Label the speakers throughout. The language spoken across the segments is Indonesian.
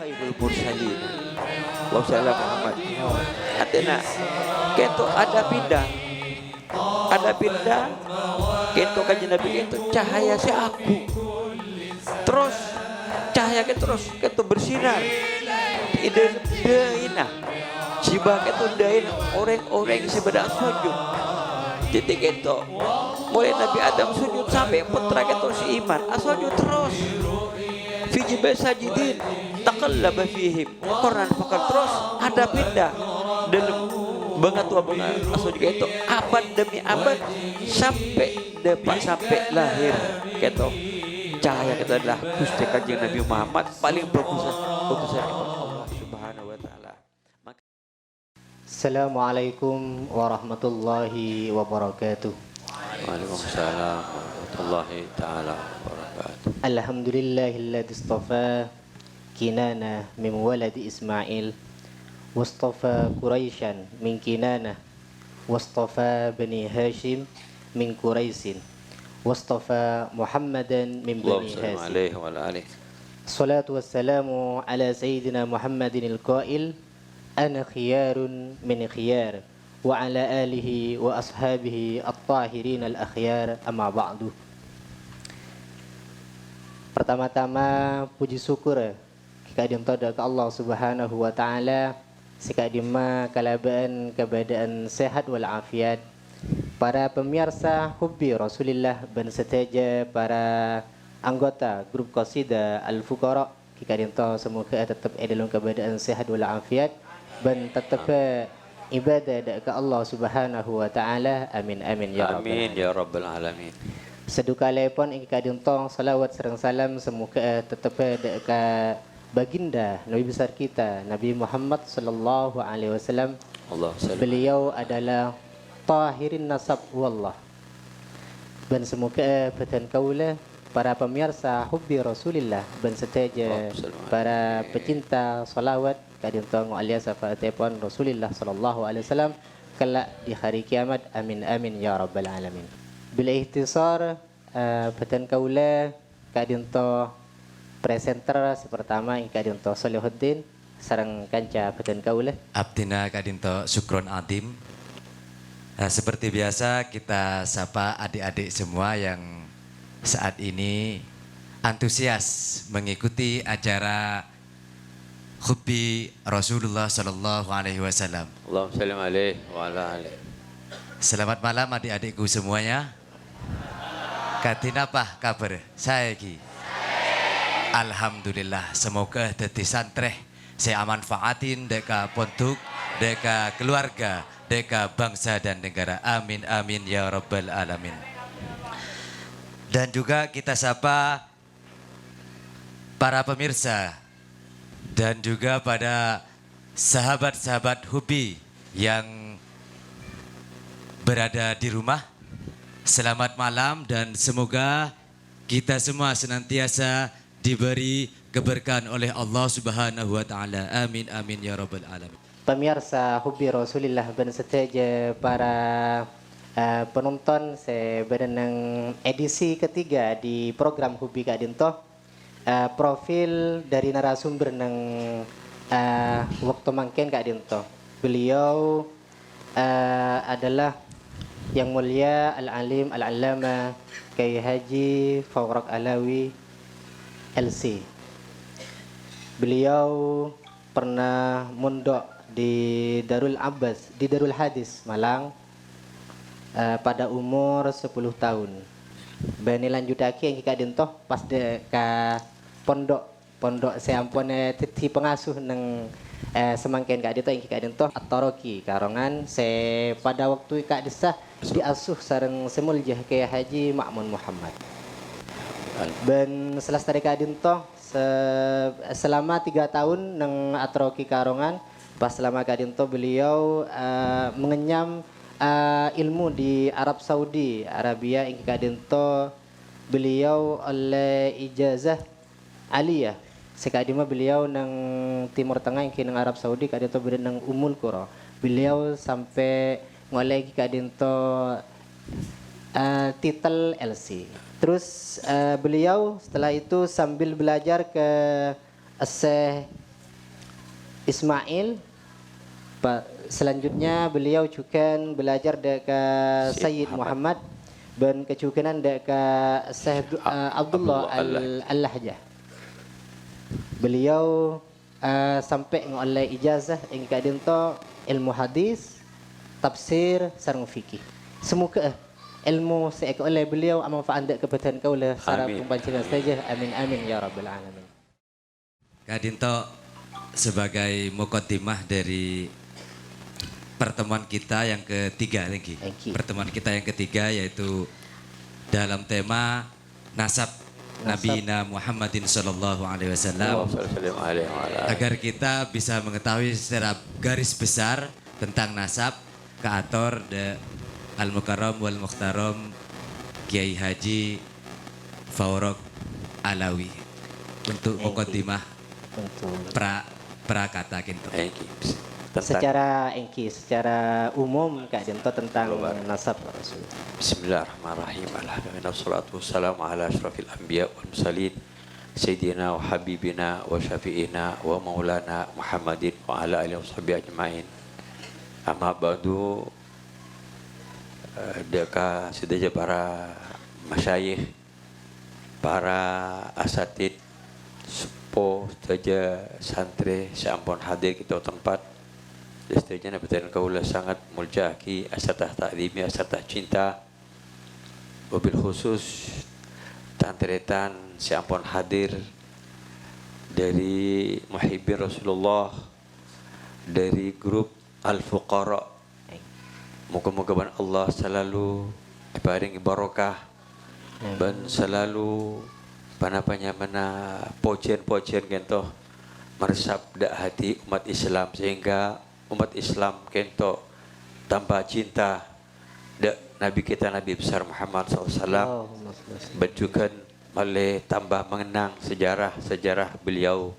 Speaker 1: khairul mursalin. Wassalamu Muhammad. Artinya keto ada pindah keto kanjeng Nabi itu cahaya si aku. Terus cahaya keto bersinar. Ide deina. Sibah keto deina orang-orang sebedak sujud. Titik keto mulai Nabi Adam sujud sampai putra keto si iman sujud terus. Fi jibai sajidin taqallaba fihim Quran pakal terus ada pindah dalam banget tua banget asal juga itu abad demi abad sampai depan sampai lahir keto cahaya kita adalah Gusti Kanjeng Nabi Muhammad paling utusan Allah Subhanahu wa taala.
Speaker 2: Assalamualaikum warahmatullahi wabarakatuh.
Speaker 1: Waalaikumsalam warahmatullahi taala wabarakatuh.
Speaker 2: Alhamdulillahilladzi istafa Kinana min waladi Ismail wastafa Quraisyan min Kinana wastafa Bani Hashim min Quraisin wastafa Muhammadan min Bani Hashim. Salatu wassalamu ala Sayyidina Muhammadin al-Qail ana khiyarun min khiyar wa ala alihi wa ashabihi at-tahirin al-akhyar amma ba'du. Pertama-tama puji syukur kehadiran ke Allah Subhanahu wa taala sekadima kalabaan keadaan sehat wal afiat. Para pemirsa Hubbi Rasulillah dan seteja para anggota grup Qasida Al-Fuqara kehadiran semoga tetap dalam keadaan sehat wal afiat dan tetap ibadah ke Allah Subhanahu wa taala. Amin amin ya rabbal
Speaker 1: Amin ya rabbal alamin.
Speaker 2: Sedukale pun ingkang kadintong salawat sareng salam semoga tetap ke baginda Nabi besar kita Nabi Muhammad sallallahu alaihi wasallam. Beliau adalah tahirin nasab wallah. Dan semoga badan kaula para pemirsa Hubbi Rasulillah dan seteja para pecinta salawat kadintong alias syafaatipun Rasulillah sallallahu alaihi wasallam kelak di hari kiamat. Amin amin ya rabbal alamin. Bila ikhtisar badan kaula kadinto presenter pertama yang kadinto Solihuddin sareng kanca badan kaula
Speaker 3: abdina kadinto Syukron Adim. Seperti biasa kita sapa adik-adik semua yang saat ini antusias mengikuti acara Hubbi Rasulullah sallallahu alaihi wasallam.
Speaker 1: Allahumma shalli alaihi wa ala alihi.
Speaker 3: Selamat malam adik-adikku semuanya. Katin apa kabar? Saya ki. Alhamdulillah, semoga dadi santreh saya manfaatin deka pondok, deka keluarga, deka bangsa dan negara. Amin amin ya rabbal alamin. Dan juga kita sapa para pemirsa dan juga pada sahabat-sahabat Hubbi yang berada di rumah. Selamat malam dan semoga kita semua senantiasa diberi keberkahan oleh Allah Subhanahu wa taala. Amin amin ya rabbal alamin.
Speaker 2: Pemirsa Hubbi Rasulillah dan seteja para penonton sebenarnya edisi ketiga di program Hubbi Kadinto. Profil dari narasumber nang waktu mangken Kadinto. Beliau adalah Yang Mulia Al-Alim Al-Allama Kiai Haji Fawrak Alawi LC. Beliau pernah mondok di Darul Abbas, di Darul Hadis Malang pada umur 10 tahun. Bani lanjutake yang kita dintoh pas de ka pondok seampone titi pengasuh neng semangken kak dito yang kak dintoh At-Toroki Karongan pada waktu kak disah diasuh sareng semuljah Kiai Haji Ma'mun Muhammad. Ben selesai kak dintoh selama 3 tahun neng At-Toroki Karongan. Pas selama kak dintoh beliau mengenyam ilmu di Arab Saudi Arabia yang kak dintoh beliau oleh ijazah aliyah. Sekadima beliau nang Timur Tengah yang nang Arab Saudi kadinto beri nang Umul Qura. Beliau sampai mulai kadinto titel LC. Terus beliau setelah itu sambil belajar ke Syekh Ismail. Selanjutnya beliau juga belajar dekat Sayyid Muhammad dan kecukupan dekat Syekh Abdullah Al-Lahjah. Beliau sampai ngoleh ijazah yang kadin to ilmu hadis, tafsir, sarung fikih. Semoga ilmu saya oleh beliau manfaat kepada kau lah sarap pembacaan saja. Amin amin ya rabbal alamin.
Speaker 3: Kak Dinto sebagai mukaddimah dari pertemuan kita yang ketiga lagi. Pertemuan kita yang ketiga yaitu dalam tema nasab Nabi Muhammadin sallallahu alaihi wasallam. Agar kita bisa mengetahui secara garis besar tentang nasab Kaator de Al-Mukarram wal Mukhtaram Kiai Haji Faurok Alawi untuk mukaddimah prakata kinto.
Speaker 2: Secara umum Kak Dinto tentang nasab Rasul.
Speaker 1: Bismillahirrahmanirrahim. Alhamdulillah wassalatu wassalamu ala asyrafil anbiya wal mursalin sayyidina wa habibina wa syafi'ina wa maulana Muhammadin wa ala alihi washabihi ajmain. Amma ba'du, deka sedaja para masyayikh, para asatid, sepuh, saja santri seampun hadir kita tempat. Seterusnya betul kaulah sangat muljaki asatah ta'zimi asatah cinta. Wabil khusus tantretan seampun hadir dari muhibbin Rasulullah, dari grup Al-Fuqara. Moga-moga Allah selalu ibaring barokah dan selalu panapanya mana pojen-pojen kento meresap dak hati umat Islam sehingga umat Islam kento tambah cinta dak Nabi kita Nabi besar Muhammad SAW. Bentukan oleh tambah mengenang sejarah beliau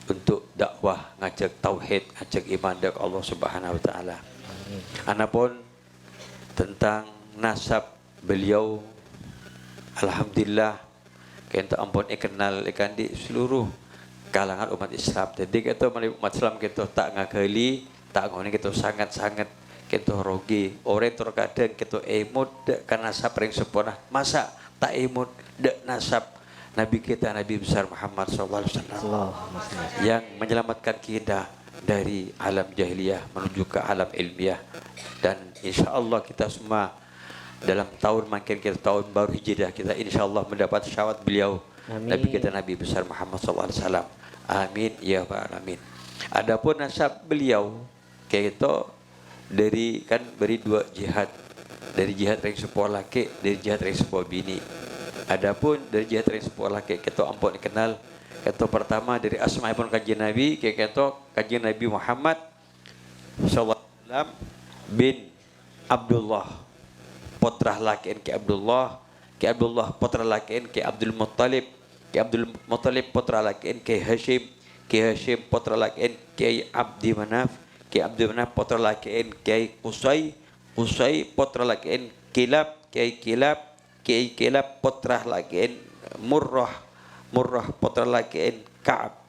Speaker 1: untuk dakwah ngajak tauhid, ngajak iman dak Allah Subhanahu wa taala. Anapun tentang nasab beliau, alhamdulillah kento ampun kenal ikan di seluruh kalangan umat Islam. Jadi kita umat Islam kita tak ngakali, tak ngoni kita sangat-sangat kita rogi. Orang terkadang kita emut dek karena nasab ring sempurna. Masa tak emut dek nasab Nabi kita Nabi besar Muhammad SAW yang menyelamatkan kita dari alam jahiliyah menuju ke alam ilmiah. Dan insya Allah kita semua dalam tahun makin kita tahun baru hijriah kita insya Allah mendapat syafaat beliau. Amin. Nabi kita Nabi besar Muhammad SAW. Amin ya rabbal alamin. Adapun nasab beliau kayak itu dari kan beri dua jihad, dari jihad ring sepuh laki, dari jihad ring sepuh bini. Adapun dari jihad ring sepuh laki kita ampun dikenal kata pertama dari asma'ipun kajian Nabi kayak kata kajian Nabi Muhammad SAW bin Abdullah putra lakiin ke Abdullah putra lakiin ke Abdul Muttalib putra lakiin ke Hashim putra lakiin ke Abdi Manaf putra lakiin ke Qusay putra lakiin Kilab putra lakiin Murrah putra lakiin Ka'ab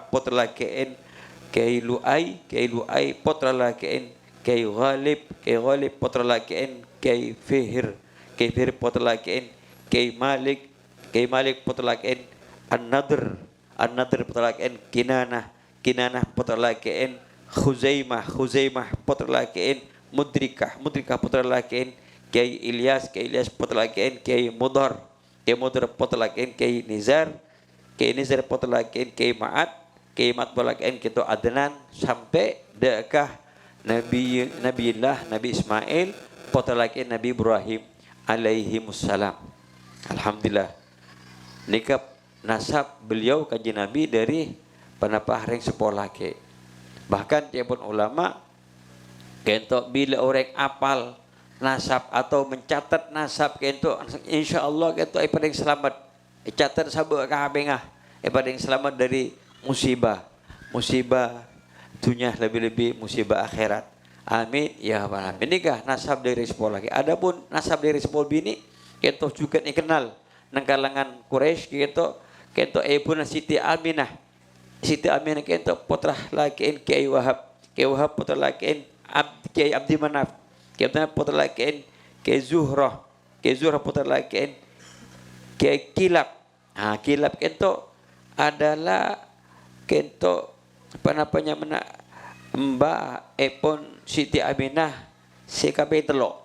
Speaker 1: putra lakiin ke Lu'ay putra lakiin ke Ghalib putra lakiin ke Fihir putra lakiin ke Malik putra lakiin An-Nadr putra lakiin Kinanah putra lakiin Khuzaimah putra lakiin Mudrikah putra lakiin ke Ilyas putra lakiin ke Mudhar putra lakiin ke Nizar putra lakiin ke Ma'at putra lakiin ke Adnan sampai dekah Nabi Ismail putra lakiin Nabi Ibrahim alaihimussalam. Alhamdulillah nikah nasab beliau kaji Nabi dari panapah ring sepuluh laki. Bahkan tiapun ulama kentok bila orang apal nasab atau mencatat nasab kentok insyaallah kentok paling selamat. Catat sabuk kabengah paling selamat dari musibah dunia lebih-lebih musibah akhirat. Amin ya rabbal alamin. Inikah nasab dari sepuluh laki. Adapun nasab dari sepuluh bini kentok juga dikenal nang kalangan Quraisy kentok Ibuna Siti Aminah Siti Aminah kento putra laki Kiai Wahab. Kiai Wahab putra laki Kiai Abdi Manaf. Kiai Abdi Manaf putra laki Kiai Zuhrah. Kiai Zuhrah putra laki Kiai Kilap. Kilap kento adalah kento apa namanya Mbak Epon Siti Aminah CKB telok.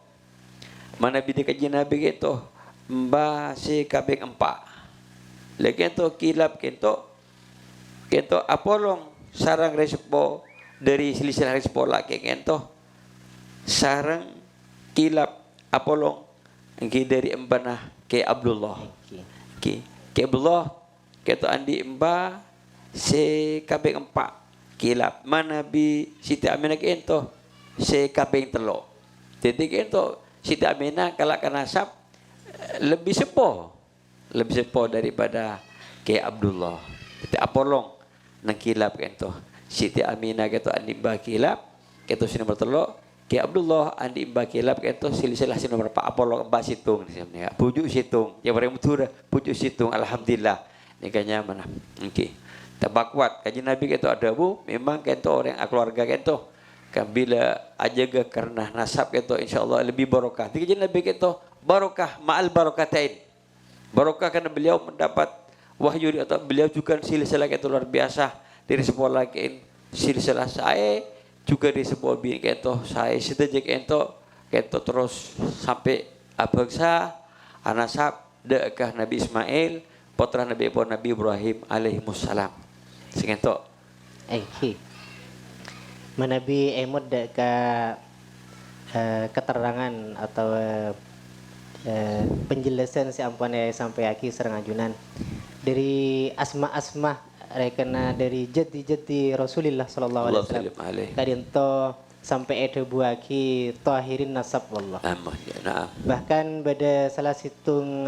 Speaker 1: Mana bidi kaji Nabi kento Mbak CKB 4. Lagi kento Kilap kento Apolong sarang respo dari silsilah respo laki kento sarang Kilap Apolong dari embanah ke Abdullah. Ke Abdullah kento andi emba se kabeng 4 Kilap mana bi Siti Aminah kento se kabeng telo. Jadi kento Siti Aminah kalau nasab lebih sepo daripada ke Abdullah. Jadi Apolong nang Kilap kento Siti Aminah kento andi emba Kilap kento sini nomor telo ke Abdullah andi emba Kilap kento silsilah sini nomor 4 Apolong emba situng ya pujuk situng ya bareng mutur pujuk situng alhamdulillah nikahnya mana okey tabakwat kaji Nabi kento ada bu memang kento orang keluarga kento kan bila ajaga karena nasab kento insyaallah lebih barokah kaji Nabi kento barokah ma'al barakatain barokah karena beliau mendapat wahyu atau beliau juga silsilah kento luar biasa dari sebuah lagi silsilah saya juga di sebuah bin kento saya setuju kento terus sampai abangsa anasab dekah Nabi Ismail putra Nabi Ibrahim alaihimussalam singento
Speaker 2: Menabi emod dekah keterangan atau penjelasan si ampane sampai aki serangajunan dari asma-asma rekena dari jati Rasulullah sallallahu alaihi wasallam. Kadinto sampai ada buaki tahirin nasab wallah. Bahkan pada salah situng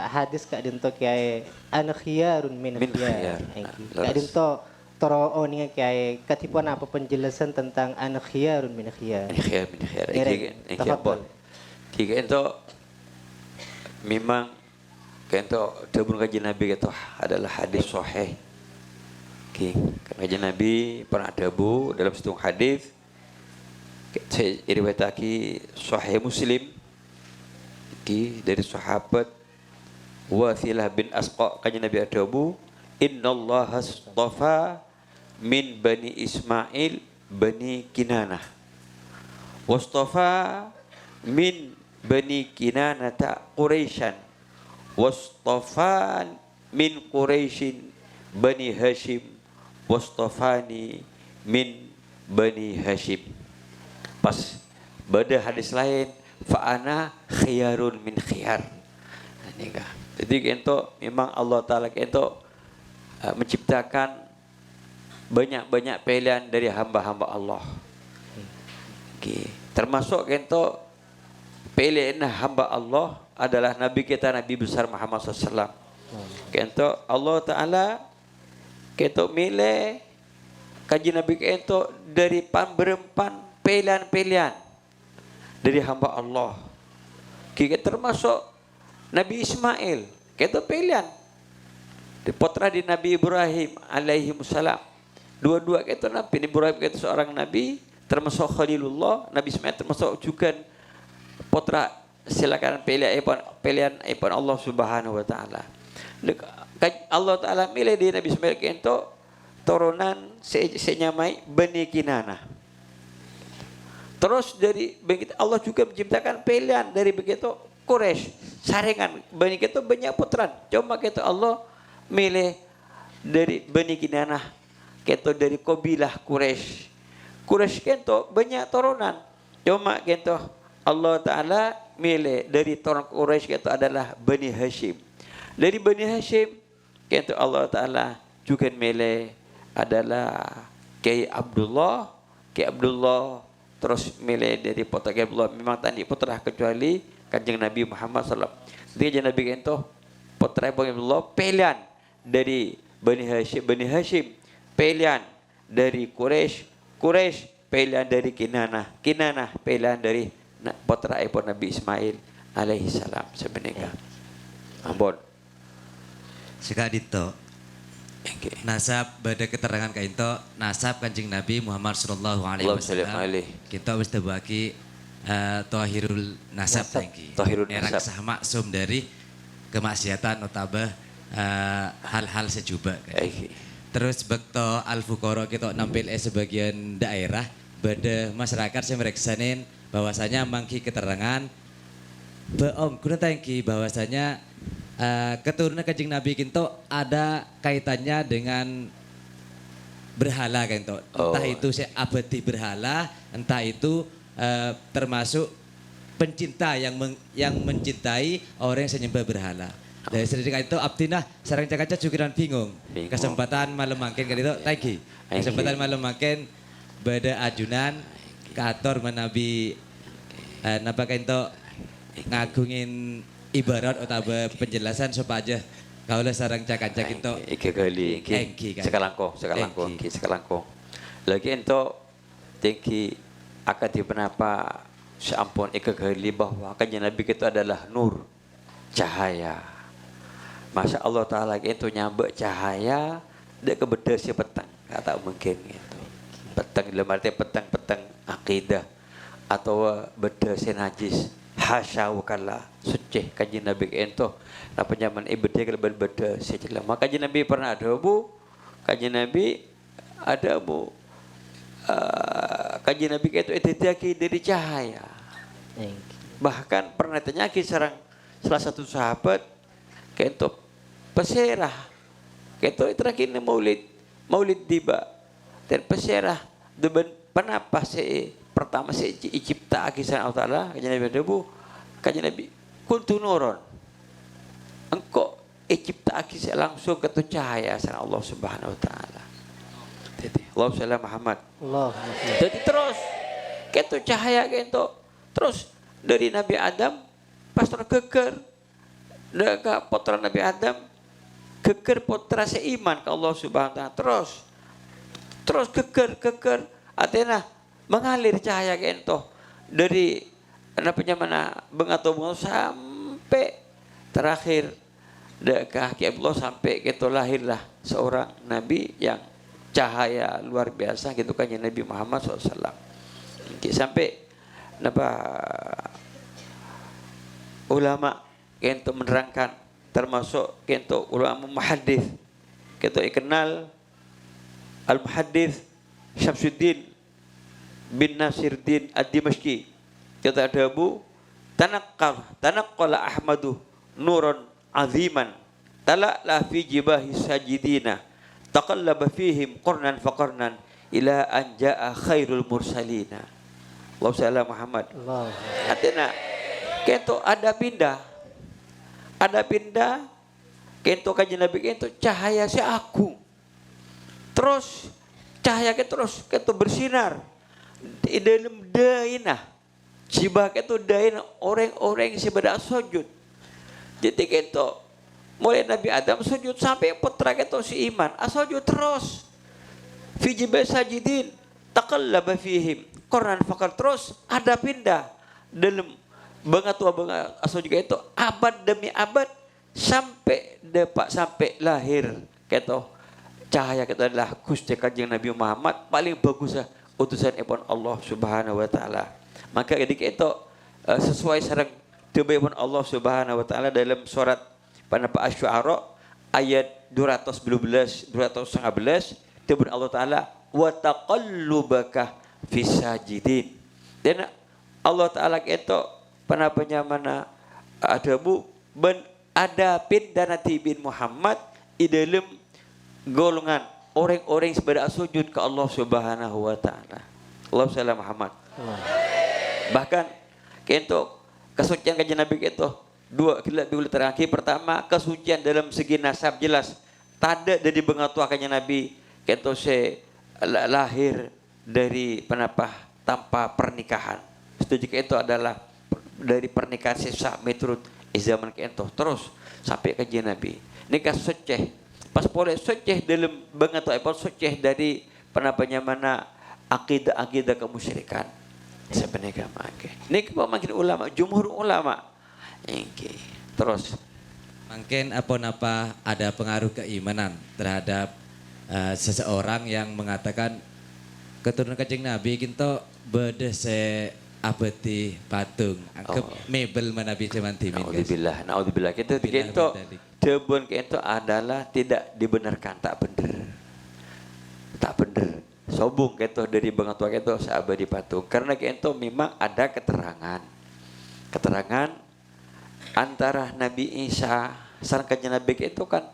Speaker 2: hadis kadinto kiai an khiyarun min khiyar. Kadinto toro ninga kiai katipuan apa penjelasan tentang an khiyarun min khiyar.
Speaker 1: Khiyar min khiyar. Tiga itu memang kento tabun kaji Nabi itu adalah hadis sahih. Kaji Nabi pernah dabu dalam satu hadis saya riwayataki sahih Muslim dari sahabat Wathilah bin Asqa kaji Nabi dabu innallaha astafa min bani Ismail bani Kinanah wastafa min bani Kinanata Quraisyan wastafa min Quraisyin bani Hashim wastafani min bani Hashim. Pas pada hadis lain fa'ana khiyarun min khiyar. Jadi kento memang Allah Ta'ala kento menciptakan banyak-banyak pilihan dari hamba-hamba Allah. Termasuk kento pilihan hamba Allah adalah Nabi kita Nabi besar Muhammad SAW. Kento Allah Ta'ala kento milih kaji Nabi kento dari berempan pilihan-pilihan dari hamba Allah. Kita termasuk Nabi Ismail kento pilihan putra di Nabi Ibrahim alaihi salam. Dua-dua kento Nabi Ibrahim kento seorang nabi termasuk Khalilullah, Nabi Ismail termasuk juga putra silakan pilihan Allah Subhanahu wa taala. Allah Ta'ala milih di Nabi Ismail kento turunan senyamai Bani Kinanah. Terus dari begitu Allah juga menciptakan pilihan dari begitu Quraisy, saringan Bani kento banyak putra. Cuma kento Allah milih dari Bani Kinanah kento dari kabilah Quraisy. Quraisy kento banyak turunan. Cuma kento Allah Ta'ala milih dari turunan Quraisy kento adalah Bani Hashim. Dari Bani Hashim kento Allah Ta'ala juga milih adalah Kiai Abdullah terus milih dari putra Kiai Abdullah memang tadi putra kecuali kanjeng Nabi Muhammad SAW. Jadi Nabi kento putra Kiai Abdullah pilihan dari Bani Hashim pilihan dari Quraisy pilihan dari Kinanah pilihan dari putra Nabi Ismail alaihi salam sebenarnya. Ampun.
Speaker 3: Sekadito Nasab pada keterangan kainto nasab Kanjeng Nabi Muhammad sallallahu alaihi
Speaker 1: Allahumma sholli
Speaker 3: wasallam.
Speaker 1: alaihi.
Speaker 3: Kita wis tebaki Tahirul Nasab tangki.
Speaker 1: Tahirul
Speaker 3: Era
Speaker 1: Nasab.
Speaker 3: sah maksum dari kemaksiatan notabah hal-hal sejuba kan. Terus bekto Al Fuqara kita nampil sebagian daerah pada masyarakat yang mereksanin bahwasanya mangki keterangan beong kuna tangki bahwasanya keturunan Kanjeng Nabi kinto ada kaitannya dengan berhala kinto. Entah itu si abadi berhala, entah itu termasuk pencinta yang mencintai orang yang menyembah berhala. Dari sedikit itu abdinah sarang cakaca cukiran bingung. Kesempatan malam makin kan itu tagi. Kesempatan malam makin beda ajunan kator menabi napa kinto ngagungin ibarat utawa penjelasan supaya kaulah sarang cakaca kinto
Speaker 1: Iki kali sekalangko lagi ento tinggi akan di penapa seampun ika kali bahwa Kanjeng Nabi itu adalah nur cahaya. Masya Allah Ta'ala itu nyambek cahaya dek kebeda si petang kata mungkin gitu. Petang dalam arti petang akidah atau beda si najis. Hasya wakala suci Kanjeng Nabi itu apa zaman ibadah kalau berbeda sejelas. Maka Kanjeng Nabi pernah ada bu, Kanjeng Nabi ada bu, Kanjeng Nabi itu ditaki dari cahaya. Bahkan pernah ternyaki salah satu sahabat itu peserah, itu terakhir maulid tiba dan peserah deban penapa si pertama si cipta akisan Allah Ta'ala Kanjeng Nabi debu Kanjeng Nabi kuntu nuron engkau cipta akisan langsung ke cahaya sana Allah Subhanahu Wa Ta'ala. Jadi Allah Sallam Muhammad jadi terus ketu cahaya ketu terus dari Nabi Adam pas tergeger dekat putra Nabi Adam geger putra seiman ke Allah Subhanahu Wa Ta'ala terus geger artinya mengalir cahaya kento dari mana bengato sampai terakhir kaki Allah sampai kento lahirlah seorang nabi yang cahaya luar biasa gitu kan Nabi Muhammad SAW sampai ulama kento menerangkan termasuk kento ulama muhaddits kento ikenal al muhaddits Syamsuddin bin Nasiruddin ad-Dimashqi kata Abu tanaqqala Ahmadu nuran aziman tala'la fi jibahi sajidina taqallaba fihim qurnan faqarnan ila an jaa khairul mursalina. Allah Sallam Muhammad. Artinya kento ada pindah kento Kanjeng Nabi kento cahaya si aku terus cahaya kento bersinar di dalam dainah sibah itu dainah orang-orang yang sebedak sujud. Jadi itu mulai Nabi Adam sujud sampai putra itu si iman sujud terus fi jibal sajidin taqallaba fihim Quran fakar terus ada pindah dalam bengatua sujud itu abad demi abad sampai lahir gitu cahaya kita adalah Gusti Kanjeng Nabi Muhammad paling bagus utusan ibn Allah Subhanahu Wa Ta'ala. Maka ketika itu sesuai sarang debaipan Allah Subhanahu Wa Ta'ala dalam surat Panapa Asy-Syu'ara ayat 211 debaipan Allah Ta'ala wa taqallubaka fis sajidin. Dan Allah Ta'ala itu panapanya mana ada ada pindah Nabi bin Muhammad di dalam golongan orang-orang yang berada sujud ke Allah Subhanahu Wa Ta'ala. Allah Sallam Muhammad. Bahkan kento kesucian Kanjeng Nabi itu dua terakhir. Pertama kesucian dalam segi nasab jelas. Tada dari bengatua Kanjeng Nabi kento se lahir dari penapa tanpa pernikahan. Setuju itu adalah dari pernikahan sisa metrut zaman kento terus sampai Kanjeng Nabi. Nikah suci. Pas boleh suci dalam bengatua apa suci dari penapanya mana akidah kemusyrikan. Sebenarnya makin. Ini makin ulama, jumhur ulama. Terus
Speaker 3: Mungkin apa ada pengaruh keimanan terhadap seseorang yang mengatakan keturunan Kanjeng Nabi kita beda se abadi patung anggap mebel manabi cuman timin guys.
Speaker 1: Naudzubillah. Kita jebon kita adalah tidak dibenarkan, tak bener. Tak bener. Sobung kita dari bengatua kita seabadi patung. Karena kita memang ada keterangan antara Nabi Isa sareng Kanjeng Nabi itu kan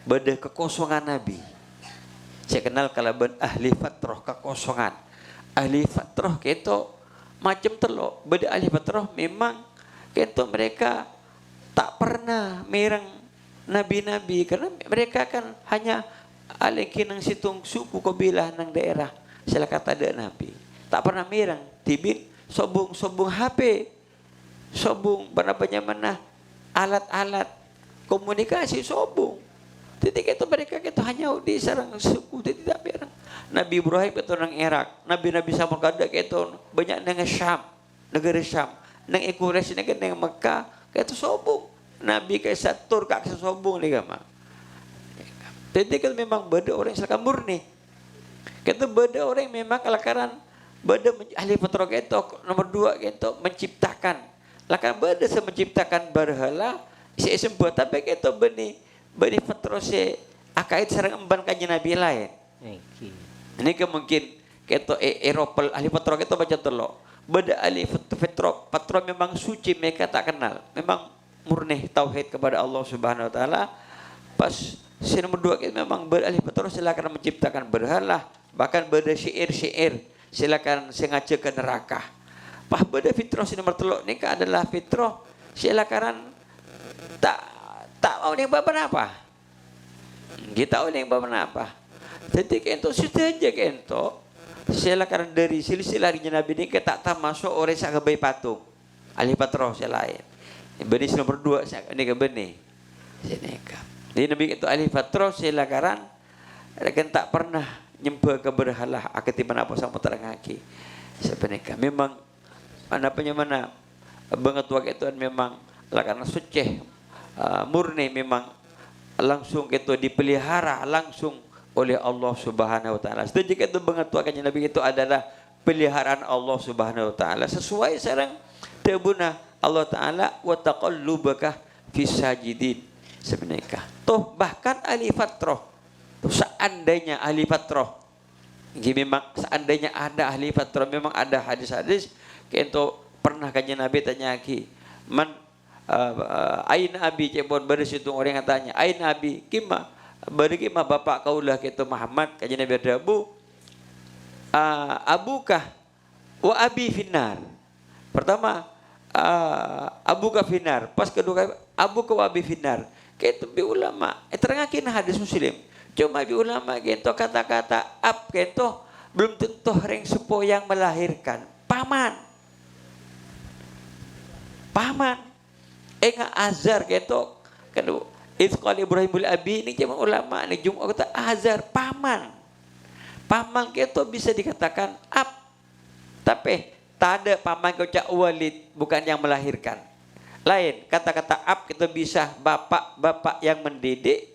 Speaker 1: beda kekosongan Nabi. Saya kenal kalaban ahli fatrah kekosongan. Ahli fatrah kita macam telok. Beda ahli fatrah memang kita mereka tak pernah mireng nabi-nabi karena mereka kan hanya alengkin nang situng suku kabilah nang daerah. Sila kata ada nabi. Tak pernah mireng tibin sobung HP. Sobung mana alat-alat komunikasi sobung. Titik itu mereka itu hanya di sarang suku tidak mireng. Nabi Ibrahim itu nang Irak, nabi-nabi sama kada itu banyak nang Syam, negara Syam, nang Quraisy nang Mekah, itu sobung. Nabi kaisa tur kak sobung ni kama. Titik itu memang beda orang silakan murni. Kita beda orang memang kalakaran beda ahli fitrah itu nomor 2 itu menciptakan. Lakan beda menciptakan berhala si buat tapi itu beni fitrah si akait sareng emban Kanjeng Nabi lain. Ini mungkin kita Eropa ahli fitrah itu baca telok. Beda ahli fitrah memang suci mereka tak kenal. Memang murni tauhid kepada Allah Subhanahu wa taala. Pas si nomor 2 itu memang beralih fitrah silakan menciptakan berhala, bahkan beda syair-syair silakan sengaja ke neraka. Pah beda fitrah si nomor 3 ni adalah fitrah silakan tak mau ning apa. Kita tahu ning apa. Jadi kento sudah aja kento silakan dari silsilah Nabi ni tak termasuk orang sak kebai patung. Ahli fitrah selain. Beni nomor 2 ini ke beni. Jadi Nabi itu ahli fitrah silakan rekan tak pernah nyembah ke berhala aketiman apa sama terangaki. Sebenarnya memang mana bengetua itu memang karena suci murni memang langsung itu dipelihara langsung oleh Allah Subhanahu wa taala. Setuju itu bengetua Kanjeng Nabi itu adalah peliharaan Allah Subhanahu wa taala sesuai sareng tebuna Allah taala wa taqallubaka fis sajidin. Sebenarnya toh bahkan ahli fatrah seandainya ahli fatrah memang seandainya ada ahli fatrah memang ada hadis-hadis kento pernah Kanjeng Nabi tanya lagi man aina abi cebon bersitung orang yang tanya aina abi kima beri kima bapak kaulah kento Muhammad Kanjeng Nabi berdabu abukah wa abi finnar. Pertama abuka finnar, pas kedua abuka wa abi finnar. Kento bi ulama terangakin hadis Muslim. Cuma bi ulama kento kata-kata ab kento belum tentu ring supo yang melahirkan. Paman. Enga azar kento kendo Ifqal Ibrahimul Abi ini cuma ulama ni Jumat kata azar paman. Paman kento bisa dikatakan ab. Tapi tak ada paman kau cak walid bukan yang melahirkan. Lain kata-kata ab kita bisa bapak yang mendidik.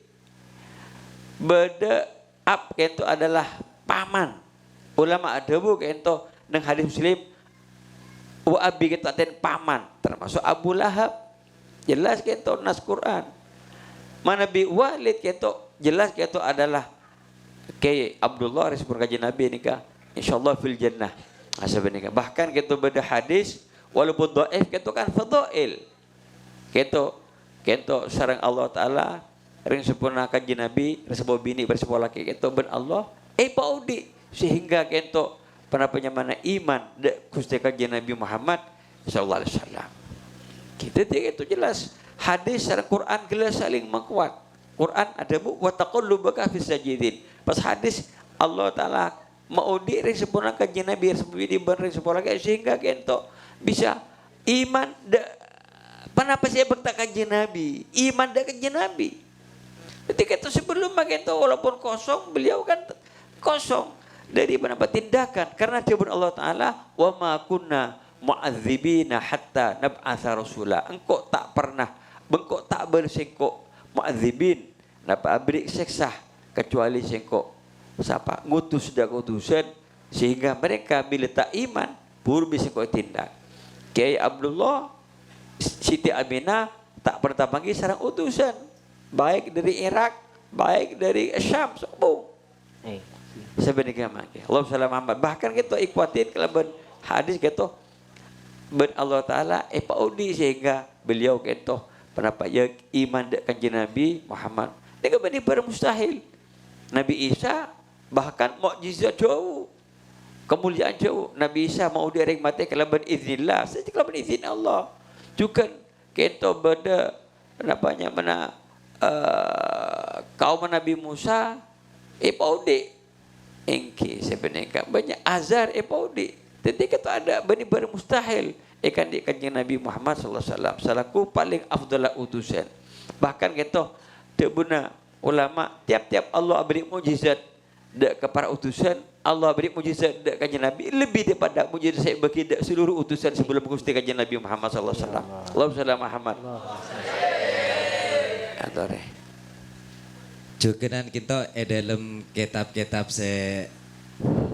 Speaker 1: Beda ab kento adalah paman. Ulama ada bu kento nang hadis Muslim wa abi kita ten paman termasuk Abu Lahab. Jelas kento nas Quran. Mana bi walid kento jelas kento adalah Kiai Abdullah respon kajian Nabi nikah insyaallah fil jannah. Sebenarnya bahkan kento beda hadis walaupun dhaif kento kan fadail. Kento sareng Allah taala ring sempurna kajian Nabi resebo bini resebo laki kento ben Allah paudi sehingga kento penapanya mana iman de Gusti kajian Nabi Muhammad sallallahu alaihi wasallam. Kita itu jelas hadis sareng Quran jelas saling menguat. Quran ada bu wa taqallubaka fis sajidin. Pas hadis Allah taala maudi ring sempurna kajian Nabi resebo bini ben resebo laki sehingga kento bisa iman de kenapa saya bertak kajian Nabi? Iman dan kajian Nabi. Ketika itu sebelum makin itu walaupun kosong, beliau kan kosong dari beberapa tindakan. Karena firman Allah Taala, wa ma kunna mu'adzibina hatta nab'atha rasula. Engkau tak pernah, engkau tak bersengkok mu'adzibin napa abrik seksa kecuali sengko siapa ngutus dak utusan sehingga mereka bila tak iman buru bisa kau tindak. Kiai Abdullah Siti Aminah tak pernah panggil sarang utusan baik dari Irak baik dari Syam sombong sebenarnya makai Allah salam Muhammad bahkan kita ikutin kelaban hadis kita ben Allah Taala paudi sehingga beliau kita pendapat yang iman dak kanjeng Nabi Muhammad dengan bani mustahil Nabi Isa bahkan mukjizat jauh kemuliaan jauh Nabi Isa mau direk mati kelaban iznillah saja kelaban izin Allah juga kita beda namanya mana kaum Nabi Musa paudi engki sebenarnya banyak azar paudi jadi kita ada bani mustahil ikan di kanjeng Nabi Muhammad sallallahu alaihi wasallam salaku paling afdalah utusan bahkan kita tebuna ulama tiap-tiap Allah beri mukjizat dak kepada utusan Allah beri mukjizat dak kanjeng Nabi lebih daripada mukjizat saya bagi dak seluruh utusan sebelum Gusti kanjeng Nabi Muhammad sallallahu alaihi wasallam. Allahumma shalli Muhammad. Adore.
Speaker 3: Juga kita dalam kitab-kitab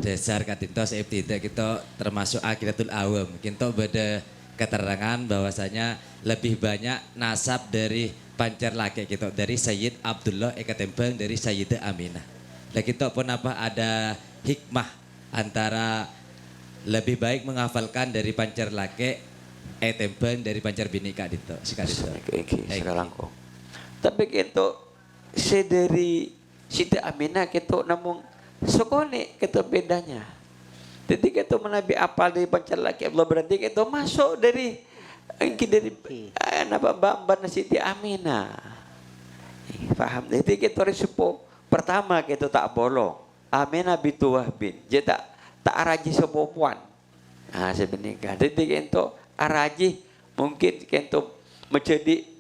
Speaker 3: dasar katintos tidak kita termasuk Aqidatul Awam. Kita beda keterangan bahwasanya lebih banyak nasab dari pancar laki kita dari Sayyid Abdullah Ekatembang dari Sayyidah Aminah. Dan kita pun apa ada hikmah antara lebih baik menghafalkan dari pancar laki tembang dari pancar bini kak dito
Speaker 1: sekarang kok. Tapi kita dari Siti Aminah kita namun sokone kita bedanya. Jadi kita menabi apal dari pancar laki Allah berarti kita masuk dari apa Mbak Siti Aminah. Paham? Jadi kita resepo pertama kita tak bolong. Aminah bintu Wahbin. Dia tak araji sepupuan. Nah sebenarnya. Jadi kita araji mungkin kita menjadi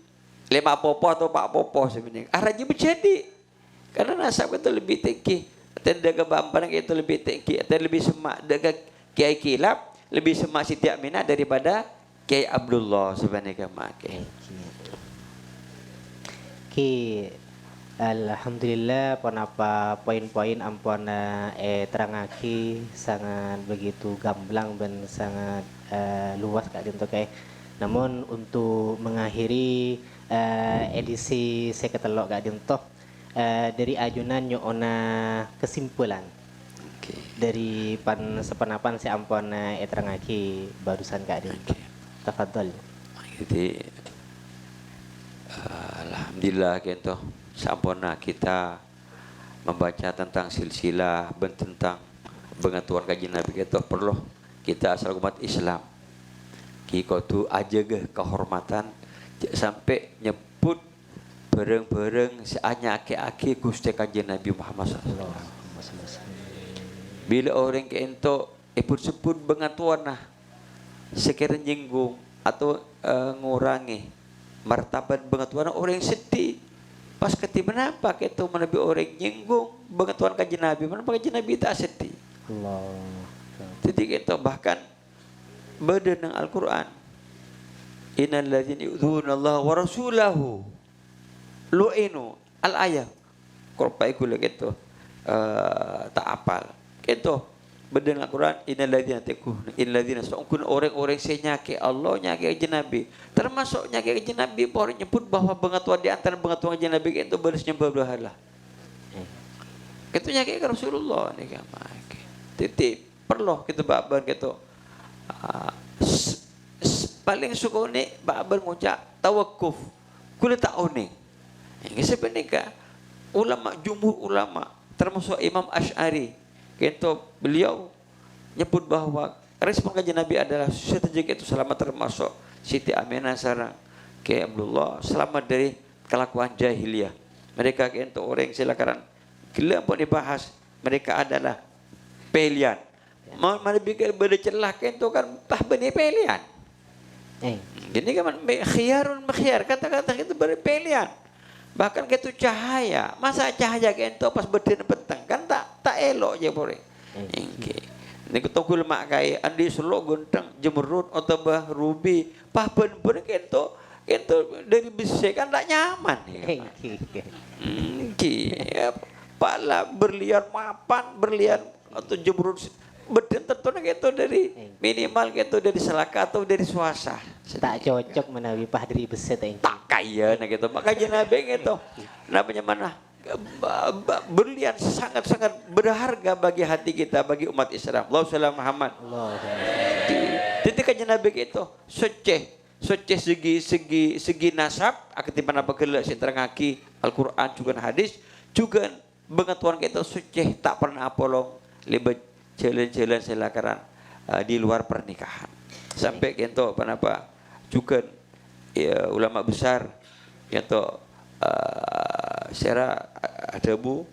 Speaker 1: 5 popo atau 4 popo sebenarnya. Araji menjadi karena nasab kita lebih tinggi. Tenda kebampan kita lebih tinggi. Atau lebih semak dengan Kiai Kilap lebih semak Siti Aminah daripada Kiai Abdullah sebenarnya makai.
Speaker 2: Ki alhamdulillah apa poin-poin ampuna terangaki sangat begitu gamblang dan sangat luas kak untuk namun untuk mengakhiri edisi saya ketelok kak dintoh dari ajunan nyona kesimpulan dari sepenapan si ampuna terangaki barusan kak dintoh tafadhol.
Speaker 1: Jadi alhamdulillah gitu sampurna kita membaca tentang silsilah tentang pengetahuan kajian Nabi kita perlu kita asal umat Islam kita tu aja kehormatan sampai nyebut bareng-bareng seanya aki-aki Gusti kajian Nabi Muhammad SAW. Bila orang ke ento sebut pengetahuan nah sekiranya nyinggung atau ngurangi martabat pengetahuan orang sedih pas ketika kenapa kita menabi orang nyinggung pengetahuan kajian Nabi mana kajian Nabi tak sedih Allah. Jadi kita bahkan beda dengan Al-Quran innal ladzina yu'dzuna Allah wa rasulahu lu'inu al-ayah korpa iku gitu tak apal gitu beda dengan Al-Quran innal ladzina sa'ukun orang-orang senyake Allah nyake kajian Nabi termasuk nyake kajian Nabi orang nyebut bahwa pengetahuan di antara pengetahuan kajian Nabi itu baris nyembah berhala itu nyake Rasulullah nih kan titik perlu kita babar gitu paling suka ni babar ngucap tawakuf kulit tak unik ini sebenarnya ulama jumhur ulama termasuk Imam Asy'ari itu beliau nyebut bahwa respon kajian Nabi adalah setuju itu selamat termasuk Siti Aminah sarang Kiai Abdullah selamat dari kelakuan jahiliyah mereka itu orang silakan gila pun dibahas mereka adalah pelian mau lebih bercelah itu kan tah benih pelian gini kan khiyarun khiyar kata-kata itu berpelian bahkan gitu cahaya masa cahaya itu pas berdiri petang kan tak elok je boleh ini ketogul mak kai andi selok genteng jemerut atau bah rubi pah ben-ben itu itu dari besi kan tak nyaman ya. Ya, pala berlian mapan, berlian atau jemurun beden tentunya gitu dari minimal gitu dari selaka atau dari swasta.
Speaker 2: Tak cocok menawi pahdri beset
Speaker 1: tak kaya nah gitu. Makanya Nabi gitu. Namanya mana? Berlian sangat-sangat berharga bagi hati kita, bagi umat Islam. Allahumma Muhammad. Ketika Nabi itu suci segi nasab aktifan apa gela siterangaki Al-Qur'an juga hadis juga pengetahuan kita suci tak pernah apolong libat jalan-jalan selakaran di luar pernikahan. Sampai gitu apa juga ya, ulama besar gitu secara adabu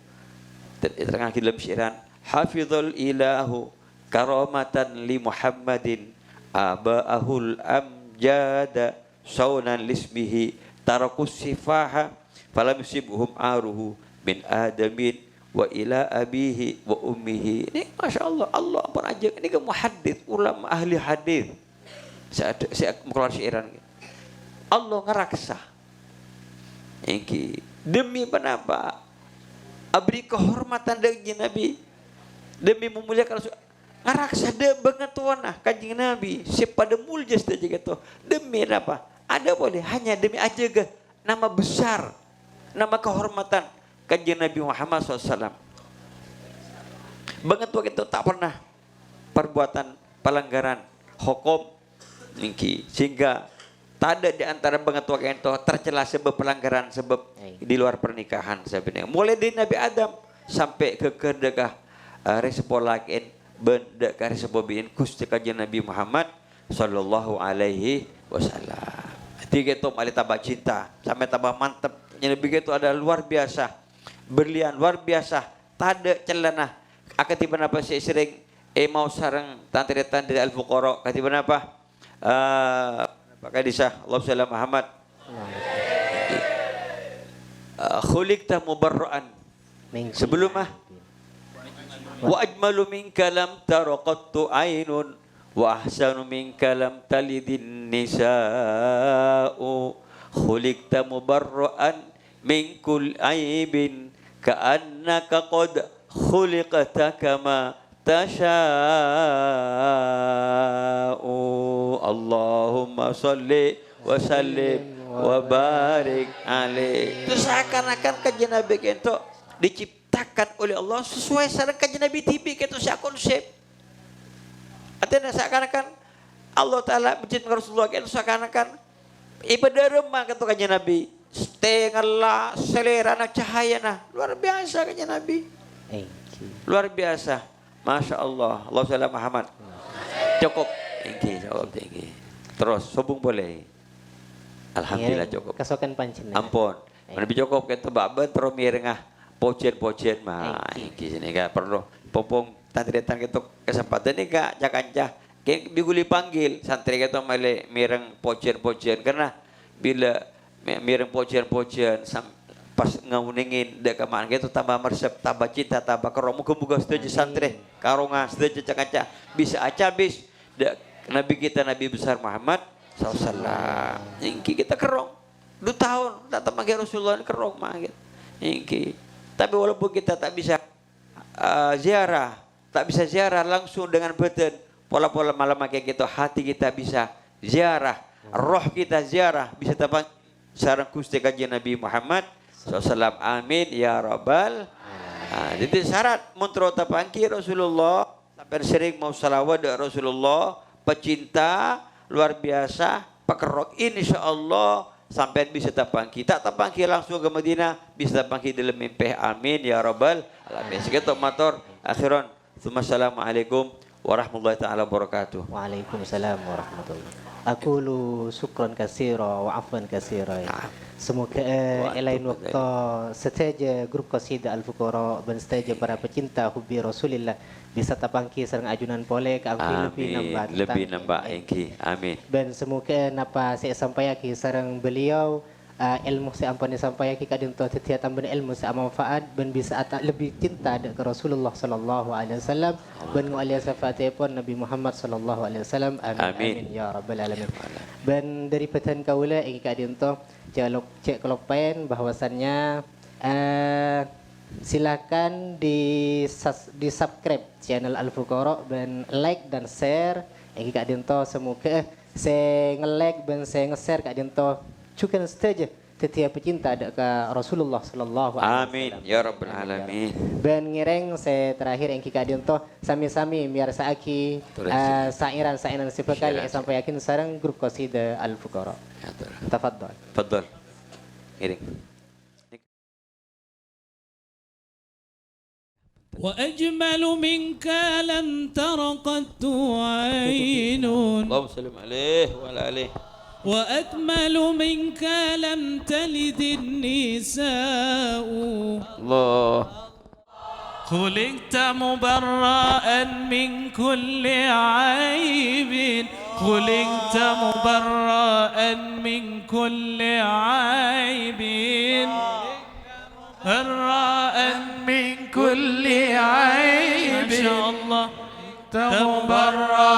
Speaker 1: terangaki dalam syiran hafizul ilahu karamatan li Muhammadin aba'ahul amjada saunan lismihi tarakus sifaha falam yusibhum aruhu min adamin wa ila abihi wa ummihi. Ini Masya Allah, Allah pun aja ini ke muhaddits ulama ahli hadis saya mengeluarkan syairan Allah ngeraksa ini demi kenapa abri kehormatan dari Nabi demi memuliakan Rasul ngaraksa de banget tuanah kanjeng Nabi sepada mulia saja gitu demi apa ada boleh hanya demi aja ke nama besar nama kehormatan kanjeng Nabi Muhammad SAW banget tua itu tak pernah perbuatan pelanggaran hukum niki sehingga tak ada di antara banget tua itu tercela sebab pelanggaran sebab di luar pernikahan sebenarnya mulai dari Nabi Adam sampai ke kedekah resepolakin benda kari sebabin Gusti kanjeng Nabi Muhammad sallallahu alaihi wasallam. Tiga itu mali tambah cinta sampai tambah mantep. Yang begitu ada luar biasa. Berlian luar biasa. Tada celana. Akatiban apa sih sering mau sarang tantri-tantri al-fuqara. Akatiban apa? Pak Kadisah Allah sallam Muhammad. Khuliqta mubarra'an. Sebelum wa ajmalu minka lam tara qattu ainun wa ahsanu minka lam talidin nisa'u khuliqta mubarra'an min kul aibin ka'annaka qad khuliqta kama tasha'u Allahumma salli wa sallim wa barik alaih. Itu seakan-akan kajian Nabi itu diciptakan oleh Allah sesuai saran kajian Nabi tibi itu saya konsep. Artinya seakan-akan Allah Ta'ala menciptakan Rasulullah itu seakan-akan ibadah remah kata kajian Nabi. Setengah selera nak cahaya nah luar biasa kajian Nabi. Luar biasa. Masya Allah. Allah Ta'ala Muhammad. Cukup. Tinggi. Terus sobung boleh. Alhamdulillah cukup.
Speaker 2: Kasokan pancen.
Speaker 1: Ampun. Nabi cukup kita baben terus mirengah pojen-pojen mah iki sini gak perlu popong tantri-tantri gitu kesempatan ini gak cakancah kayak diguli panggil santri kita male mireng pojen-pojen karena bila mireng pojen-pojen pas ngauningin dek kemana gitu tambah meresep tambah cinta tambah kerong muga-muga setuju santri karunga setuju cakancah bisa aja bis Nabi kita Nabi besar Muhammad SAW ingki kita kerong 2 tahun datang panggil Rasulullah kerong mah gitu ingki. Tapi walaupun kita tak bisa ziarah langsung dengan badan, pola-pola malam kayak gitu, hati kita bisa ziarah, roh kita ziarah, bisa tapang sarang Gusti kanjeng Nabi Muhammad SAW. Amin ya rabbal. Jadi syarat muntro tapangki Rasulullah, sampai sering mau salawat dari Rasulullah, pecinta luar biasa, pakerok insyaallah. Sampai bisa tapangki, tak tapangki langsung ke Madinah, bisa tapangki dalam mimpi. Amin ya rabbal alamin. Segitu matur akhiran. Assalamualaikum warahmatullahi taala wabarakatuh.
Speaker 2: Waalaikumsalam warahmatullahi. Aku lu syukran kasira wa afwan kasira. Semoga lain waktu setaja grup qasidah Al-Fuqara dan setaja para pecinta hubbi Rasulillah bisa tapangki sareng ajunan pole ke lebih nambah
Speaker 1: engki. Amin.
Speaker 2: Dan semoga napa saya sampaikan sareng beliau ilmu saya ampun sampai kita dinto setiap tambah ilmu saya manfaat ben bisa lebih cinta ke Rasulullah sallallahu alaihi wasallam ben nguali syafaat pun Nabi Muhammad sallallahu alaihi wasallam amin ya rabbal alamin. Ben dari petan kaula kita dinto cek kelopen bahwasannya silakan di subscribe channel Al Fuqara dan like dan share kita dinto semoga saya nge-like dan saya nge-share kak dinto cukup saja setiap pecinta ada ke Rasulullah sallallahu alaihi wasallam.
Speaker 1: Amin ya rabbal alamin.
Speaker 2: Ben ngireng saya terakhir yang kita dinto sami-sami miar saaki sairan sepekali sampai yakin sareng grup qasidah Al Fuqara. Tafadhal.
Speaker 1: Tafadhal. Ngiring.
Speaker 4: وأجمل منك لم تر قط عين
Speaker 1: اللهم صل عليه وعلى آله
Speaker 4: وأكمل منك لم تلد النساء
Speaker 1: الله
Speaker 4: خلقت مبرأ من كل عيب خلقت مبرأ من كل عيب مبرأ من كل عيب ما شاء الله مبرأ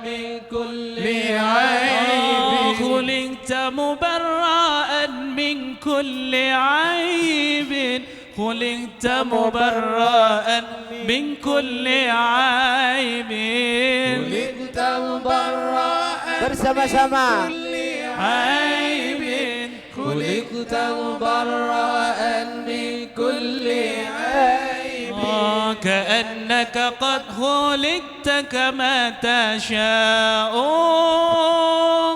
Speaker 4: من كل عيب خلقت مبرأ من كل عيب خلقت مبرأ من كل عيب خلقت مبرأ
Speaker 2: bersama-sama
Speaker 4: عيب خلقت مبرأ من كل عيب كأنك قد خلقت كما تشاء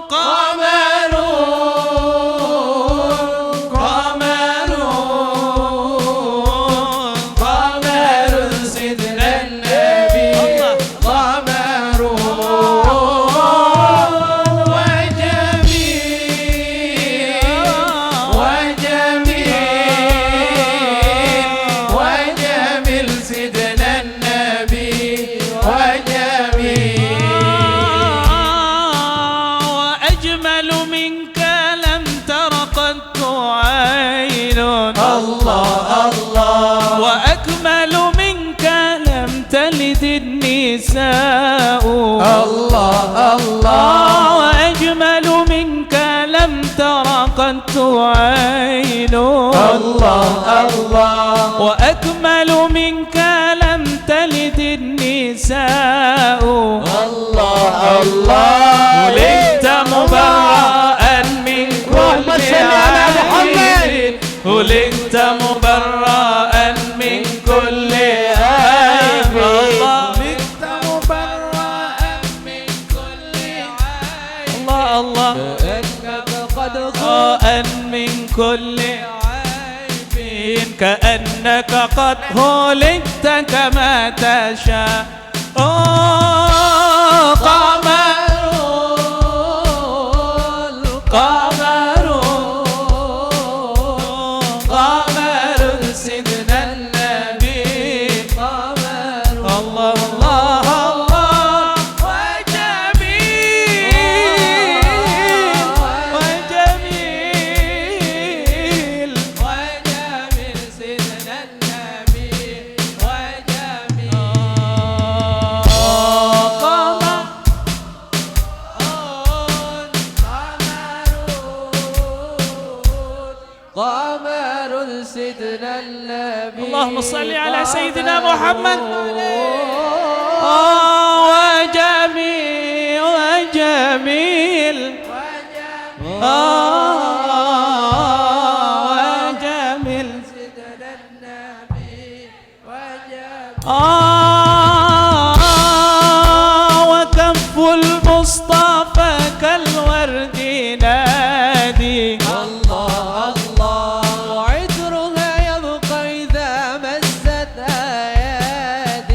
Speaker 4: قمر قمر قمر سيدنا النبي قمر وجميل سيدنا النبي وجميل وأجمل منك لم تر قط عين الله الله وأكمل منك لم تلد النساء الله الله وأجمل منك لم تر قط عين الله الله وأكمل منك لم تلد النساء الله الله خلقت مبرأ من كل عيب خلقت مبرأ من كل عيب خلقت مبرأ من كل عيب الله الله كأنك قد خلقت من كل عيب كأنك قد خلقت كما تشاء قمر قمر قمر سيدنا النبي قمر الله الله الله وجميل وجميل وجميل سيدنا النبي وجميل قمر سيدنا النبي اللهم صل على سيدنا محمد وجميل وجميل وجميل سيدنا النبي وكف المصطفى كالورد نادي الله الله وعطرها يبقى إذا مست آيات